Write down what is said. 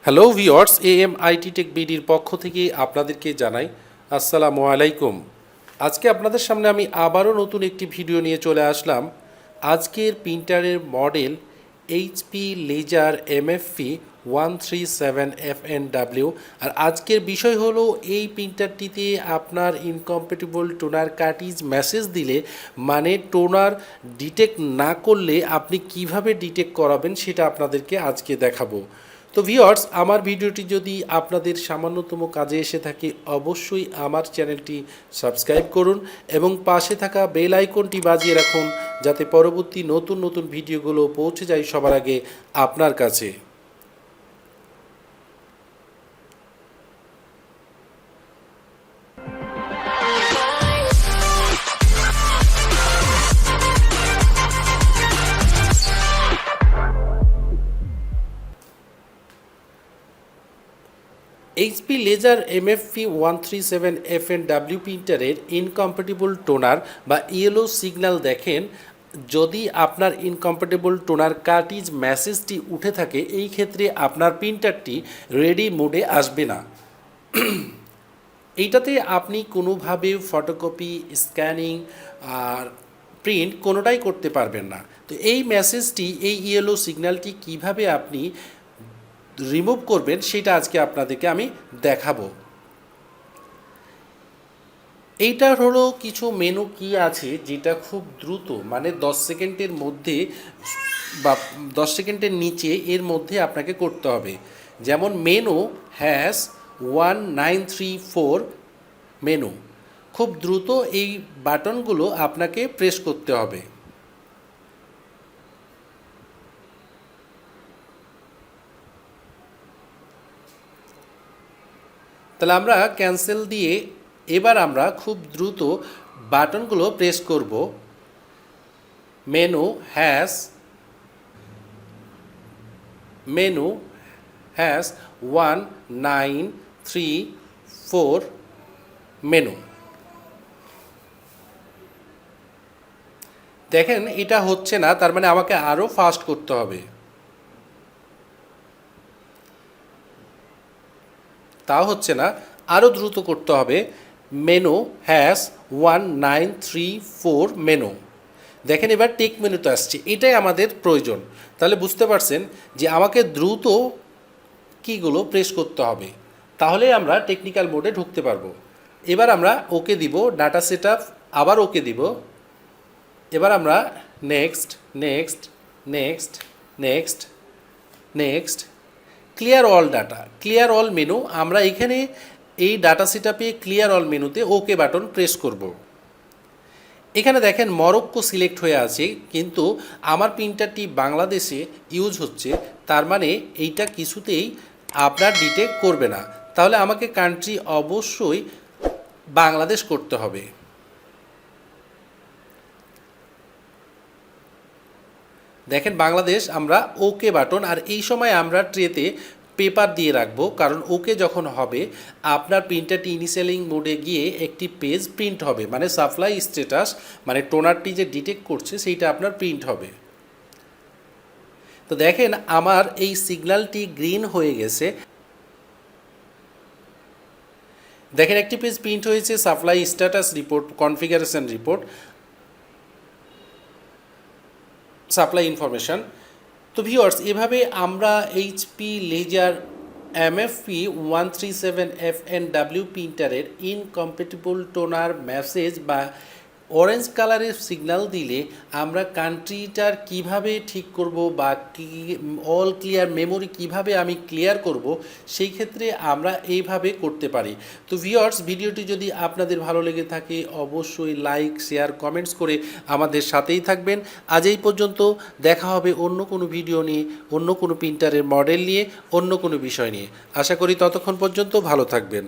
Hello viewers, এএমআইটি take বিডির পক্ষ থেকে আপনাদেরকে জানাই আসসালামু আলাইকুম। আজকে আপনাদের সামনে আমি আবারও নতুন একটি ভিডিও নিয়ে চলে আসলাম। আজকের প্রিন্টারের model HP laser MFP 137fnw। আর আজকের বিষয় হলো এই প্রিন্টারটিতে আপনার ইনকম্প্যাটিবল টোনার কার্ট্রিজ মেসেজ দিলে, মানে টোনার ডিটেক্ট না করলে আপনি কিভাবে ডিটেক্ট করাবেন সেটা আপনাদেরকে আজকে দেখাবো। তো ভিউয়ার্স, আমার ভিডিওটি যদি আপনাদের সামান্যতম কাজে এসে থাকে অবশ্যই আমার চ্যানেলটি সাবস্ক্রাইব করুন এবং পাশে থাকা বেল আইকনটি বাজিয়ে রাখুন, যাতে পরবর্তী নতুন নতুন ভিডিওগুলো পৌঁছে যায় সবার আগে আপনার কাছে। এইচপি লেজার এমএফপি 137fnw প্রিন্টারের ইনকম্প্যাটিবল টোনার বা ইয়েলো সিগন্যাল দেখেন। যদি আপনার ইনকম্প্যাটিবল টোনার কার্ট্রিজ মেসেজটি উঠে থাকে, এই ক্ষেত্রে আপনার প্রিন্টারটি রেডি মোডে আসবে না। এইটাতে আপনি কোনোভাবে ফটোকপি, স্ক্যানিং আর প্রিন্ট কোনোটাই করতে পারবেন না। তো এই মেসেজটি, এই ইয়েলো সিগন্যালটি কিভাবে আপনি রিমুভ করবেন সেটা আজকে আপনাদেরকে আমি দেখাবো। এইটার হলো কিছু মেনু কি আছে যেটা খুব দ্রুত, মানে 10 সেকেন্ডের মধ্যে বা 10 সেকেন্ডের নিচে এর মধ্যে আপনাকে করতে হবে। যেমন মেনু হ্যাশ 1934 মেনু, খুব দ্রুত এই বাটনগুলো আপনাকে প্রেস করতে হবে। তাহলে আমরা ক্যান্সেল দিয়ে এবার আমরা খুব দ্রুত বাটনগুলো প্রেস করব। Menu hash 1934 menu. দেখেন এটা হচ্ছে না, তার মানে আমাকে আরও ফাস্ট করতে হবে। তাও হচ্ছে না, আরও দ্রুত করতে হবে। Menu hash 1934 menu. দেখেন এবার টেক মেনুতে আসছে, এটাই আমাদের প্রয়োজন। তাহলে বুঝতে পারছেন যে আমাকে দ্রুত কিগুলো প্রেস করতে হবে, তাহলে আমরা টেকনিক্যাল মোডে ঢুকতে পারবো। এবার আমরা ওকে দিব, ডাটা সেটআপ আবার ওকে দিব। এবার আমরা next next next next next clear all data, clear all menu. আমরা এখানে এই ডাটা সেটআপে ক্লিয়ার অল মেনুতে ওকে বাটন প্রেস করব। এখানে দেখেন মরক্কো সিলেক্ট হয়ে আছে, কিন্তু আমার প্রিন্টারটি বাংলাদেশে ইউজ হচ্ছে, তার মানে এইটা কিছুতেই আপনার ডিটেক্ট করবে না। তাহলে আমাকে কান্ট্রি অবশ্যই বাংলাদেশ করতে হবে। দেখেন বাংলাদেশ, আমরা ওকে বাটন। আর এই সময় আমরা ট্রেতে পেপার দিয়ে রাখবো, কারণ ওকে যখন হবে আপনার প্রিন্টারটি ইনিশিয়ালিং মোডে গিয়ে একটি পেজ প্রিন্ট হবে, মানে সাপ্লাই স্ট্যাটাস, মানে টোনারটি যে ডিটেক্ট করছে সেইটা আপনার প্রিন্ট হবে। তো দেখেন আমার এই সিগন্যালটি গ্রিন হয়ে গেছে। দেখেন একটি পেজ প্রিন্ট হয়েছে, supply status report, configuration report, supply information. তো ভিউয়ার্স, এভাবে আমরা এইচপি লেজার এমএফপি 137fnw প্রিন্টারের ইনকম্প্যাটিবল টোনার মেসেজ বা অরেঞ্জ কালারের সিগন্যাল দিলে আমরা কান্ট্রিটার কিভাবে ঠিক করব বা অল ক্লিয়ার মেমোরি কিভাবে আমি ক্লিয়ার করব, সেই ক্ষেত্রে আমরা এইভাবে করতে পারি। তো ভিউয়ার্স, ভিডিওটি যদি আপনাদের ভালো লেগে থাকে অবশ্যই লাইক, শেয়ার, কমেন্টস করে আমাদের সাথেই থাকবেন। আজ এই পর্যন্ত, দেখা হবে অন্য কোনো ভিডিও নিয়ে, অন্য কোনো প্রিন্টারের মডেল নিয়ে, অন্য কোনো বিষয় নিয়ে। আশা করি ততক্ষণ পর্যন্ত ভালো থাকবেন।